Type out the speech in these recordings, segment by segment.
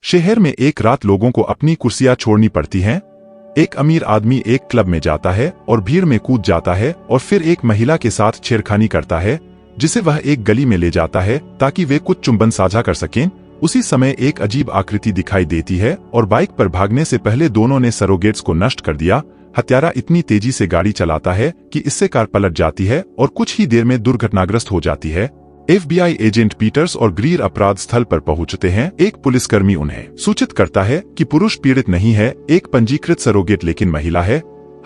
शहर में एक रात लोगों को अपनी कुर्सियां छोड़नी पड़ती हैं। एक अमीर आदमी एक क्लब में जाता है और भीड़ में कूद जाता है और फिर एक महिला के साथ छेड़खानी करता है, जिसे वह एक गली में ले जाता है ताकि वे कुछ चुंबन साझा कर सकें। उसी समय एक अजीब आकृति दिखाई देती है और बाइक पर भागने से पहले दोनों ने सरोगेट्स को नष्ट कर दिया। हत्यारा इतनी तेजी से गाड़ी चलाता है कि इससे कार पलट जाती है और कुछ ही देर में दुर्घटनाग्रस्त हो जाती है। FBI एजेंट पीटर्स और ग्रीर अपराध स्थल पर पहुंचते हैं। एक पुलिसकर्मी उन्हें सूचित करता है कि पुरुष पीड़ित नहीं है, एक पंजीकृत सरोगेट लेकिन महिला है।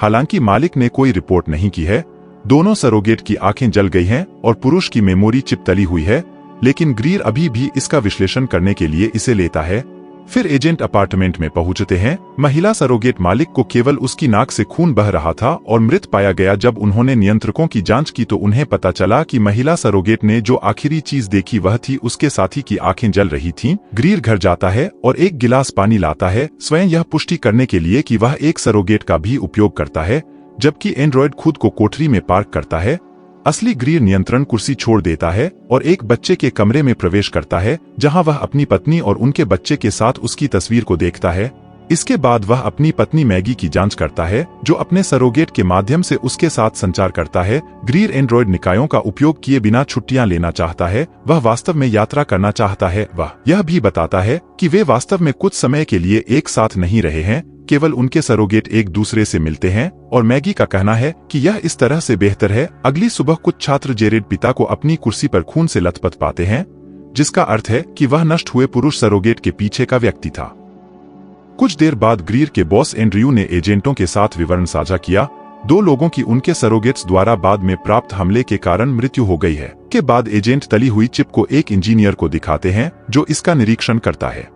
हालांकि मालिक ने कोई रिपोर्ट नहीं की है। दोनों सरोगेट की आंखें जल गई हैं और पुरुष की मेमोरी चिप तली हुई है, लेकिन ग्रीर अभी भी इसका विश्लेषण करने के लिए इसे लेता है। फिर एजेंट अपार्टमेंट में पहुंचते हैं। महिला सरोगेट मालिक को केवल उसकी नाक से खून बह रहा था और मृत पाया गया। जब उन्होंने नियंत्रकों की जांच की तो उन्हें पता चला कि महिला सरोगेट ने जो आखिरी चीज देखी वह थी उसके साथी की आंखें जल रही थीं। ग्रीर घर जाता है और एक गिलास पानी लाता है, स्वयं यह पुष्टि करने के लिए कि वह एक सरोगेट का भी उपयोग करता है, जबकि एंड्रॉयड खुद को कोठरी में पार्क करता है। असली ग्रीर नियंत्रण कुर्सी छोड़ देता है और एक बच्चे के कमरे में प्रवेश करता है, जहां वह अपनी पत्नी और उनके बच्चे के साथ उसकी तस्वीर को देखता है। इसके बाद वह अपनी पत्नी मैगी की जांच करता है, जो अपने सरोगेट के माध्यम से उसके साथ संचार करता है। ग्रीर एंड्रॉयड निकायों का उपयोग किए बिना छुट्टियां लेना चाहता है। वह वास्तव में यात्रा करना चाहता है। वह यह भी बताता है कि वे वास्तव में कुछ समय के लिए एक साथ नहीं रहे हैं, केवल उनके सरोगेट एक दूसरे से मिलते हैं। और मैगी का कहना है कि यह इस तरह से बेहतर है। अगली सुबह कुछ छात्र जेरेड पिता को अपनी कुर्सी पर खून से लथपथ पाते हैं, जिसका अर्थ है कि वह नष्ट हुए पुरुष सरोगेट के पीछे का व्यक्ति था। कुछ देर बाद ग्रीर के बॉस एंड्रयू ने एजेंटों के साथ विवरण साझा किया। 2 लोगों की उनके सरोगेट्स द्वारा बाद में प्राप्त हमले के कारण मृत्यु हो गई है। के बाद एजेंट तली हुई चिप को एक इंजीनियर को दिखाते हैं, जो इसका निरीक्षण करता है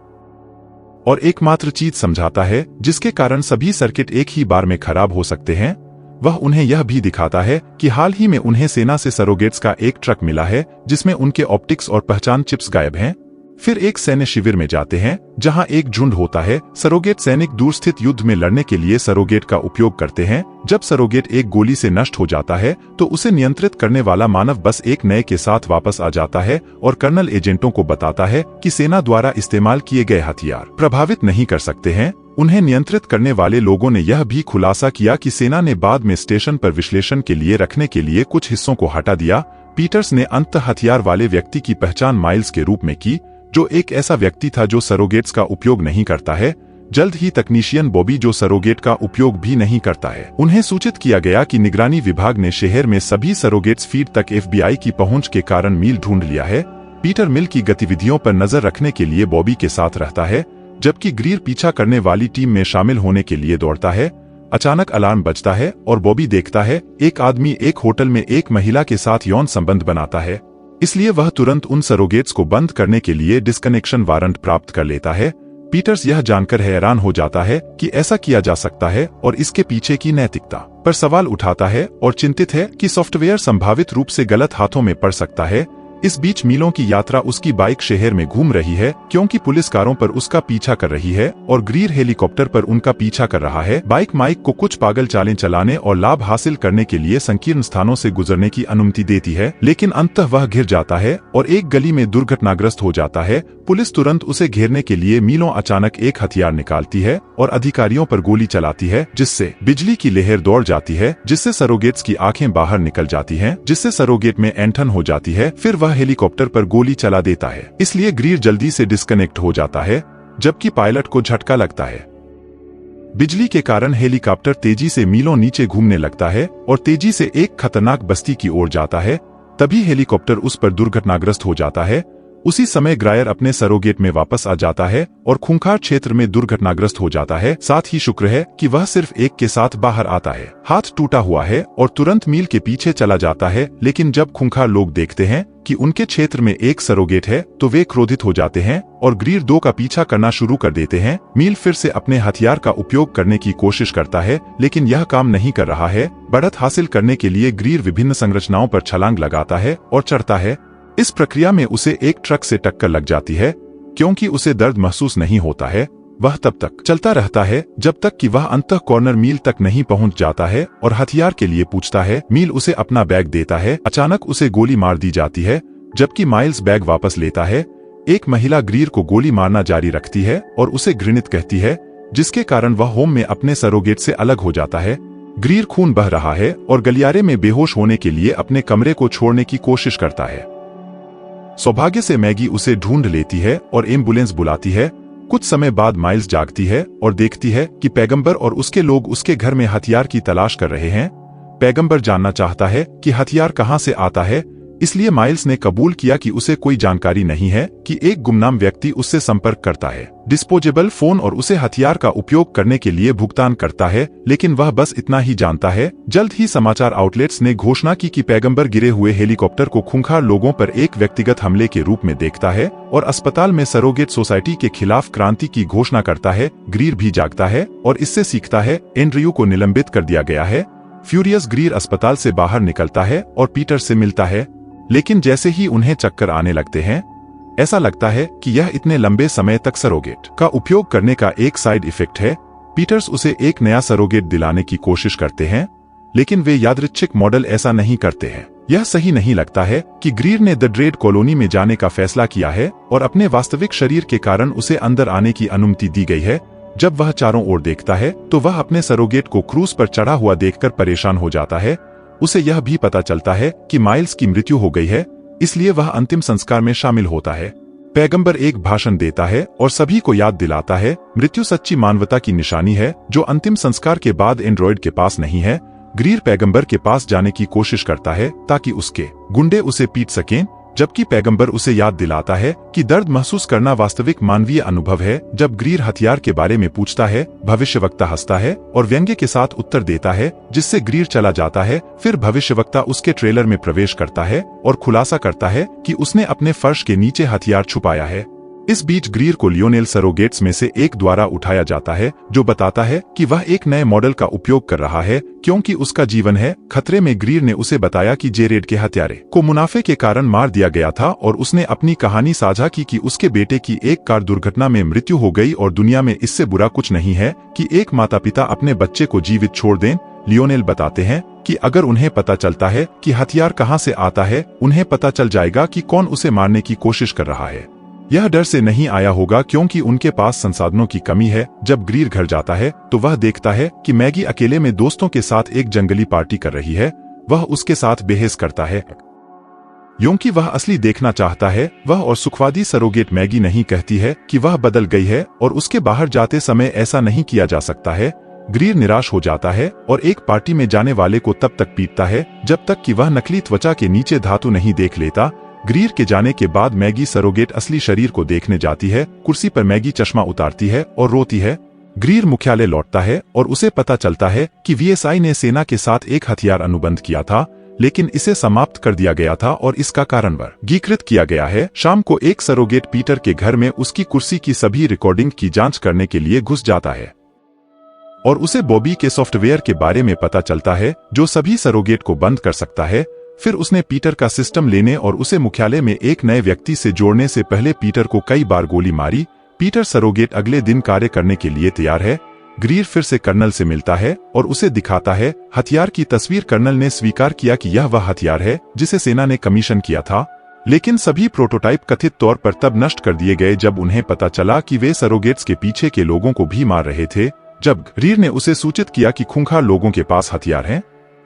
और एकमात्र चीज समझाता है जिसके कारण सभी सर्किट एक ही बार में खराब हो सकते हैं। वह उन्हें यह भी दिखाता है कि हाल ही में उन्हें सेना से सरोगेट्स का एक ट्रक मिला है, जिसमें उनके ऑप्टिक्स और पहचान चिप्स गायब हैं। फिर एक सैन्य शिविर में जाते हैं, जहां एक झुंड होता है। सरोगेट सैनिक दूरस्थित युद्ध में लड़ने के लिए सरोगेट का उपयोग करते हैं। जब सरोगेट एक गोली से नष्ट हो जाता है तो उसे नियंत्रित करने वाला मानव बस एक नए के साथ वापस आ जाता है और कर्नल एजेंटों को बताता है कि सेना द्वारा इस्तेमाल किए गए हथियार प्रभावित नहीं कर सकते हैं। उन्हें नियंत्रित करने वाले लोगों ने यह भी खुलासा किया कि सेना ने बाद में स्टेशन पर विश्लेषण के लिए रखने के लिए कुछ हिस्सों को हटा दिया। पीटर्स ने अंततः हथियार वाले व्यक्ति की पहचान माइल्स के रूप में की, जो एक ऐसा व्यक्ति था जो सरोगेट्स का उपयोग नहीं करता है। जल्द ही तकनीशियन बॉबी, जो सरोगेट का उपयोग भी नहीं करता है, उन्हें सूचित किया गया कि निगरानी विभाग ने शहर में सभी सरोगेट्स फीड तक FBI की पहुंच के कारण मील ढूंढ लिया है। पीटर मिल की गतिविधियों पर नजर रखने के लिए बॉबी के साथ रहता है, जबकि ग्रीर पीछा करने वाली टीम में शामिल होने के लिए दौड़ता है। अचानक अलार्म बजता है और बॉबी देखता है एक आदमी एक होटल में एक महिला के साथ यौन संबंध बनाता है। इसलिए वह तुरंत उन सरोगेट्स को बंद करने के लिए डिस्कनेक्शन वारंट प्राप्त कर लेता है। पीटर्स यह जानकर हैरान हो जाता है कि ऐसा किया जा सकता है और इसके पीछे की नैतिकता पर सवाल उठाता है और चिंतित है कि सॉफ्टवेयर संभावित रूप से गलत हाथों में पड़ सकता है। इस बीच मीलों की यात्रा उसकी बाइक शहर में घूम रही है, क्योंकि पुलिस कारों पर उसका पीछा कर रही है और ग्रीर हेलीकॉप्टर पर उनका पीछा कर रहा है। बाइक माइक को कुछ पागल चालें चलाने और लाभ हासिल करने के लिए संकीर्ण स्थानों से गुजरने की अनुमति देती है, लेकिन अंततः वह घिर जाता है और एक गली में दुर्घटनाग्रस्त हो जाता है। पुलिस तुरंत उसे घेरने के लिए मीलों अचानक एक हथियार निकालती है और अधिकारियों पर गोली चलाती है, जिससे बिजली की लहर दौड़ जाती है, जिससे सरोगेट्स की आंखें बाहर निकल जाती हैं, जिससे सरोगेट में ऐंठन हो जाती है। फिर वह हेलीकॉप्टर पर गोली चला देता है, इसलिए ग्रीर जल्दी से डिस्कनेक्ट हो जाता है, जबकि पायलट को झटका लगता है। बिजली के कारण हेलीकॉप्टर तेजी से मीलों नीचे घूमने लगता है और तेजी से एक खतरनाक बस्ती की ओर जाता है। तभी हेलीकॉप्टर उस पर दुर्घटनाग्रस्त हो जाता है। उसी समय ग्रायर अपने सरोगेट में वापस आ जाता है और खूंखार क्षेत्र में दुर्घटनाग्रस्त हो जाता है। साथ ही शुक्र है कि वह सिर्फ एक के साथ बाहर आता है। हाथ टूटा हुआ है और तुरंत मील के पीछे चला जाता है, लेकिन जब खूंखार लोग देखते हैं कि उनके क्षेत्र में एक सरोगेट है तो वे क्रोधित हो जाते हैं और ग्रीर 2 का पीछा करना शुरू कर देते हैं। मील फिर से अपने हथियार का उपयोग करने की कोशिश करता है, लेकिन यह काम नहीं कर रहा है। बढ़त हासिल करने के लिए ग्रीर विभिन्न संरचनाओं पर छलांग लगाता है और चढ़ता है। इस प्रक्रिया में उसे एक ट्रक से टक्कर लग जाती है। क्योंकि उसे दर्द महसूस नहीं होता है, वह तब तक चलता रहता है जब तक कि वह अंततः कॉर्नर मील तक नहीं पहुंच जाता है और हथियार के लिए पूछता है। मील उसे अपना बैग देता है। अचानक उसे गोली मार दी जाती है, जबकि माइल्स बैग वापस लेता है। एक महिला ग्रीर को गोली मारना जारी रखती है और उसे घृणित कहती है, जिसके कारण वह होम में अपने सरोगेट से अलग हो जाता है। ग्रीर खून बह रहा है और गलियारे में बेहोश होने के लिए अपने कमरे को छोड़ने की कोशिश करता है। सौभाग्य से मैगी उसे ढूंढ लेती है और एम्बुलेंस बुलाती है। कुछ समय बाद माइल्स जागती है और देखती है कि पैगंबर और उसके लोग उसके घर में हथियार की तलाश कर रहे हैं। पैगंबर जानना चाहता है कि हथियार कहां से आता है, इसलिए माइल्स ने कबूल किया कि उसे कोई जानकारी नहीं है कि एक गुमनाम व्यक्ति उससे संपर्क करता है, डिस्पोजेबल फोन और उसे हथियार का उपयोग करने के लिए भुगतान करता है, लेकिन वह बस इतना ही जानता है। जल्द ही समाचार आउटलेट्स ने घोषणा की कि पैगंबर गिरे हुए हेलीकॉप्टर को खूंखार लोगों पर एक व्यक्तिगत हमले के रूप में देखता है और अस्पताल में सरोगेट सोसाइटी के खिलाफ क्रांति की घोषणा करता है। ग्रीर भी जागता है और इससे सीखता है एंड्रयू को निलंबित कर दिया गया है। फ्यूरियस ग्रीर अस्पताल से बाहर निकलता है और पीटर से मिलता है, लेकिन जैसे ही उन्हें चक्कर आने लगते हैं, ऐसा लगता है कि यह इतने लंबे समय तक सरोगेट का उपयोग करने का एक साइड इफेक्ट है। पीटर्स उसे एक नया सरोगेट दिलाने की कोशिश करते हैं, लेकिन वे यादृच्छिक मॉडल ऐसा नहीं करते हैं। यह सही नहीं लगता है कि ग्रीर ने द ड्रेड कॉलोनी में जाने का फैसला किया है और अपने वास्तविक शरीर के कारण उसे अंदर आने की अनुमति दी गई है। जब वह चारों ओर देखता है तो वह अपने सरोगेट को क्रूज पर चढ़ा हुआ देखकर परेशान हो जाता है। उसे यह भी पता चलता है कि माइल्स की मृत्यु हो गई है, इसलिए वह अंतिम संस्कार में शामिल होता है। पैगंबर एक भाषण देता है और सभी को याद दिलाता है, मृत्यु सच्ची मानवता की निशानी है जो अंतिम संस्कार के बाद एंड्रॉयड के पास नहीं है। ग्रीर पैगंबर के पास जाने की कोशिश करता है ताकि उसके गुंडे उसे पीट सकें, जबकि पैगंबर उसे याद दिलाता है कि दर्द महसूस करना वास्तविक मानवीय अनुभव है। जब ग्रीर हथियार के बारे में पूछता है, भविष्यवक्ता हंसता है और व्यंग्य के साथ उत्तर देता है, जिससे ग्रीर चला जाता है। फिर भविष्यवक्ता उसके ट्रेलर में प्रवेश करता है और खुलासा करता है कि उसने अपने फर्श के नीचे हथियार छुपाया है। इस बीच ग्रीर को लियोनेल सरोगेट्स में से एक द्वारा उठाया जाता है, जो बताता है कि वह एक नए मॉडल का उपयोग कर रहा है क्योंकि उसका जीवन है खतरे में। ग्रीर ने उसे बताया कि जेरेड के हत्यारे को मुनाफे के कारण मार दिया गया था और उसने अपनी कहानी साझा की कि उसके बेटे की एक कार दुर्घटना में मृत्यु हो गई और दुनिया में इससे बुरा कुछ नहीं है कि एक माता पिता अपने बच्चे को जीवित छोड़ दें। लियोनेल बताते हैं कि अगर उन्हें पता चलता है कि हथियार कहां से आता है, उन्हें पता चल जाएगा कि कौन उसे मारने की कोशिश कर रहा है। यह डर से नहीं आया होगा क्योंकि उनके पास संसाधनों की कमी है। जब ग्रीर घर जाता है तो वह देखता है कि मैगी अकेले में दोस्तों के साथ एक जंगली पार्टी कर रही है। वह उसके साथ बहस करता है क्योंकि वह असली देखना चाहता है। वह और सुखवादी सरोगेट मैगी नहीं कहती है कि वह बदल गई है और उसके बाहर जाते समय ऐसा नहीं किया जा सकता है। ग्रीर निराश हो जाता है और एक पार्टी में जाने वाले को तब तक पीटता है जब तक कि वह नकली त्वचा के नीचे धातु नहीं देख लेता। ग्रीर के जाने के बाद मैगी सरोगेट असली शरीर को देखने जाती है। कुर्सी पर मैगी चश्मा उतारती है और रोती है। ग्रीर मुख्यालय लौटता है और उसे पता चलता है कि वीएसआई ने सेना के साथ एक हथियार अनुबंध किया था, लेकिन इसे समाप्त कर दिया गया था और इसका कारण वर्गीकृत किया गया है। शाम को एक सरोगेट पीटर के घर में उसकी कुर्सी की सभी रिकॉर्डिंग की जांच करने के लिए घुस जाता है और उसे बॉबी के सॉफ्टवेयर के बारे में पता चलता है जो सभी सरोगेट को बंद कर सकता है। फिर उसने पीटर का सिस्टम लेने और उसे मुख्यालय में एक नए व्यक्ति से जोड़ने से पहले पीटर को कई बार गोली मारी। पीटर सरोगेट अगले दिन कार्य करने के लिए तैयार है। ग्रीर फिर से कर्नल से मिलता है और उसे दिखाता है हथियार की तस्वीर। कर्नल ने स्वीकार किया कि यह वह हथियार है जिसे सेना ने कमीशन किया था, लेकिन सभी प्रोटोटाइप कथित तौर पर तब नष्ट कर दिए गए जब उन्हें पता चला कि वे सरोगेट्स के पीछे के लोगों को भी मार रहे थे। जब ग्रीर ने उसे सूचित किया कि खूंखार लोगों के पास हथियार हैं,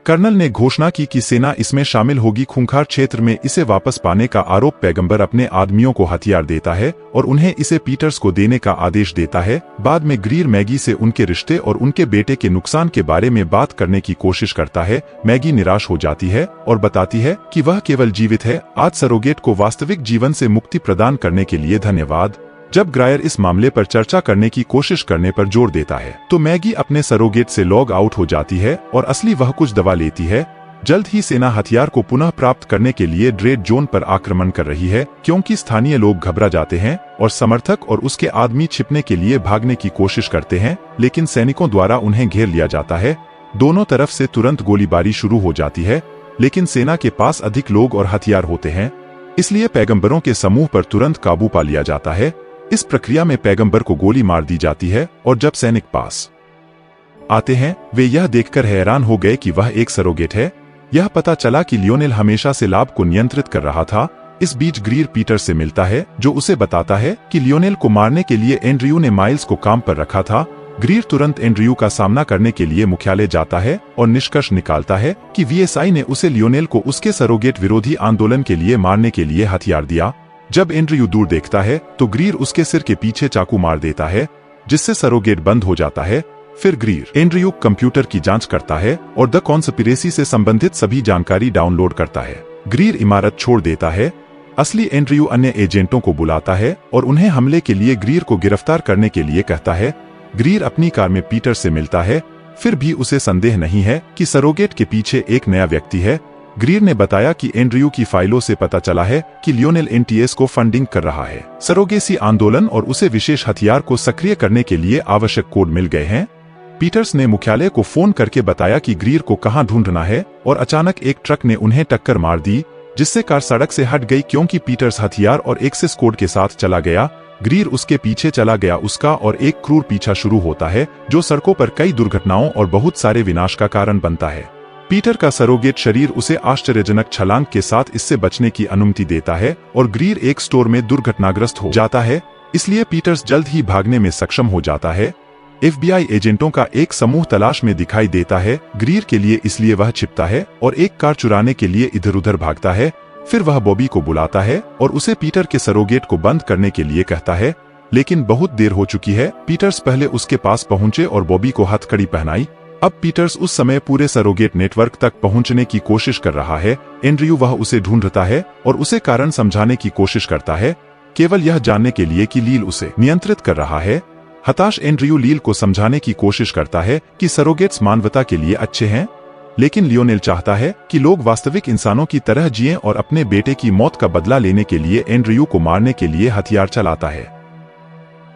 कर्नल ने घोषणा की कि सेना इसमें शामिल होगी। खूंखार क्षेत्र में इसे वापस पाने का आरोप। पैगंबर अपने आदमियों को हथियार देता है और उन्हें इसे पीटर्स को देने का आदेश देता है। बाद में ग्रीर मैगी से उनके रिश्ते और उनके बेटे के नुकसान के बारे में बात करने की कोशिश करता है। मैगी निराश हो जाती है और बताती है कि वह केवल जीवित है। आज सरोगेट को वास्तविक जीवन से मुक्ति प्रदान करने के लिए धन्यवाद। जब ग्रायर इस मामले पर चर्चा करने की कोशिश करने पर जोर देता है तो मैगी अपने सरोगेट से लॉग आउट हो जाती है और असली वह कुछ दवा लेती है। जल्द ही सेना हथियार को पुनः प्राप्त करने के लिए ड्रेड जोन पर आक्रमण कर रही है क्योंकि स्थानीय लोग घबरा जाते हैं और समर्थक और उसके आदमी छिपने के लिए भागने की कोशिश करते हैं, लेकिन सैनिकों द्वारा उन्हें घेर लिया जाता है। दोनों तरफ से तुरंत गोलीबारी शुरू हो जाती है, लेकिन सेना के पास अधिक लोग और हथियार होते हैं, इसलिए पैगंबरों के समूह पर तुरंत काबू पा लिया जाता है। इस प्रक्रिया में पैगंबर को गोली मार दी जाती है और जब सैनिक पास आते हैं वे यह देखकर हैरान हो गए कि वह एक सरोगेट है। यह पता चला कि लियोनेल हमेशा से लाभ को नियंत्रित कर रहा था। इस बीच ग्रीर पीटर से मिलता है, जो उसे बताता है कि लियोनेल को मारने के लिए एंड्रयू ने माइल्स को काम पर रखा था। ग्रीर तुरंत एंड्रयू का सामना करने के लिए मुख्यालय जाता है और निष्कर्ष निकालता है कि वीएसआई ने उसे लियोनेल को उसके सरोगेट विरोधी आंदोलन के लिए मारने के लिए हथियार दिया। जब एंड्रयू दूर देखता है तो ग्रीर उसके सिर के पीछे चाकू मार देता है, जिससे सरोगेट बंद हो जाता है। फिर ग्रीर एंड्रयू कंप्यूटर की जांच करता है और द कॉन्स्पिरेसी से संबंधित सभी जानकारी डाउनलोड करता है। ग्रीर इमारत छोड़ देता है। असली एंड्रयू अन्य एजेंटों को बुलाता है और उन्हें हमले के लिए ग्रीर को गिरफ्तार करने के लिए कहता है। ग्रीर अपनी कार में पीटर से मिलता है, फिर भी उसे संदेह नहीं है कि सरोगेट के पीछे एक नया व्यक्ति है। ग्रीर ने बताया कि एंड्रयू की फाइलों से पता चला है कि लियोनेल एनटीएस को फंडिंग कर रहा है। सरोगेसी आंदोलन और उसे विशेष हथियार को सक्रिय करने के लिए आवश्यक कोड मिल गए हैं। पीटर्स ने मुख्यालय को फोन करके बताया कि ग्रीर को कहां ढूंढना है और अचानक एक ट्रक ने उन्हें टक्कर मार दी, जिससे कार सड़क से हट गई क्योंकि पीटर्स हथियार और एक्सेस कोड के साथ चला गया। ग्रीर उसके पीछे चला गया। उसका और एक क्रूर पीछा शुरू होता है जो सड़कों पर कई दुर्घटनाओं और बहुत सारे विनाश का कारण बनता है। पीटर का सरोगेट शरीर उसे आश्चर्यजनक छलांग के साथ इससे बचने की अनुमति देता है और ग्रीर एक स्टोर में दुर्घटनाग्रस्त हो जाता है, इसलिए पीटर्स जल्द ही भागने में सक्षम हो जाता है। एफबीआई एजेंटों का एक समूह तलाश में दिखाई देता है ग्रीर के लिए, इसलिए वह छिपता है और एक कार चुराने के लिए इधर उधर भागता है। फिर वह बॉबी को बुलाता है और उसे पीटर के सरोगेट को बंद करने के लिए कहता है, लेकिन बहुत देर हो चुकी है। पीटर्स पहले उसके पास पहुंचे और बॉबी को हथकड़ी पहनाई। अब पीटर्स उस समय पूरे सरोगेट नेटवर्क तक पहुंचने की कोशिश कर रहा है। एंड्रयू वह उसे ढूंढता है और उसे कारण समझाने की कोशिश करता है, केवल यह जानने के लिए कि लील उसे नियंत्रित कर रहा है। हताश एंड्रयू लील को समझाने की कोशिश करता है कि सरोगेट्स मानवता के लिए अच्छे हैं, लेकिन लियोनेल चाहता है कि लोग वास्तविक इंसानों की तरह जिएं और अपने बेटे की मौत का बदला लेने के लिए एंड्रयू को मारने के लिए हथियार चलाता है।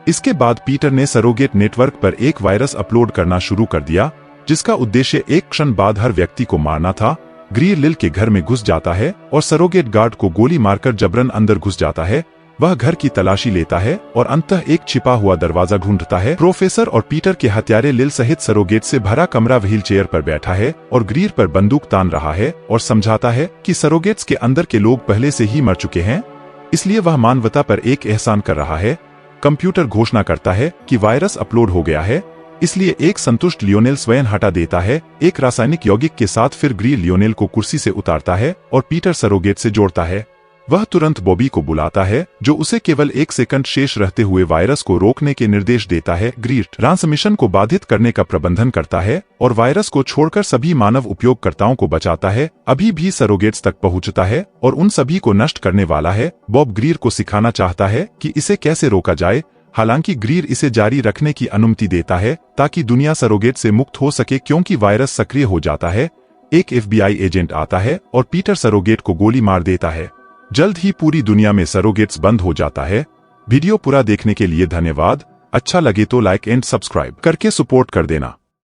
इसके बाद पीटर ने सरोगेट नेटवर्क पर एक वायरस अपलोड करना शुरू कर दिया, जिसका उद्देश्य एक क्षण बाद हर व्यक्ति को मारना था। ग्रीर लिल के घर में घुस जाता है और सरोगेट गार्ड को गोली मारकर जबरन अंदर घुस जाता है। वह घर की तलाशी लेता है और अंततः एक छिपा हुआ दरवाजा ढूंढता है। प्रोफेसर और पीटर के हत्यारे लिल सहित सरोगेट से भरा कमरा व्हील चेयर पर बैठा है और ग्रीर पर बंदूक तान रहा है और समझाता है कि सरोगेट्स के अंदर के लोग पहले से ही मर चुके हैं, इसलिए वह मानवता पर एक एहसान कर रहा है। कंप्यूटर घोषणा करता है कि वायरस अपलोड हो गया है, इसलिए एक संतुष्ट लियोनेल स्वयं हटा देता है एक रासायनिक यौगिक के साथ। फिर ग्रीर लियोनेल को कुर्सी से उतारता है और पीटर सरोगेट से जोड़ता है। वह तुरंत बॉबी को बुलाता है, जो उसे केवल 1 सेकंड शेष रहते हुए वायरस को रोकने के निर्देश देता है। ग्रीर ट्रांसमिशन को बाधित करने का प्रबंधन करता है और वायरस को छोड़कर सभी मानव उपयोगकर्ताओं को बचाता है। अभी भी सरोगेट्स तक पहुंचता है और उन सभी को नष्ट करने वाला है। बॉब ग्रीर को सिखाना चाहता है कि इसे कैसे रोका जाए, हालांकि ग्रीर इसे जारी रखने की अनुमति देता है ताकि दुनिया सरोगेट से मुक्त हो सके, क्योंकि वायरस सक्रिय हो जाता है। एक एफबीआई एजेंट आता है और पीटर सरोगेट को गोली मार देता है। जल्द ही पूरी दुनिया में सरोगेट्स बंद हो जाता है। वीडियो पूरा देखने के लिए धन्यवाद। अच्छा लगे तो लाइक एंड सब्सक्राइब करके सपोर्ट कर देना।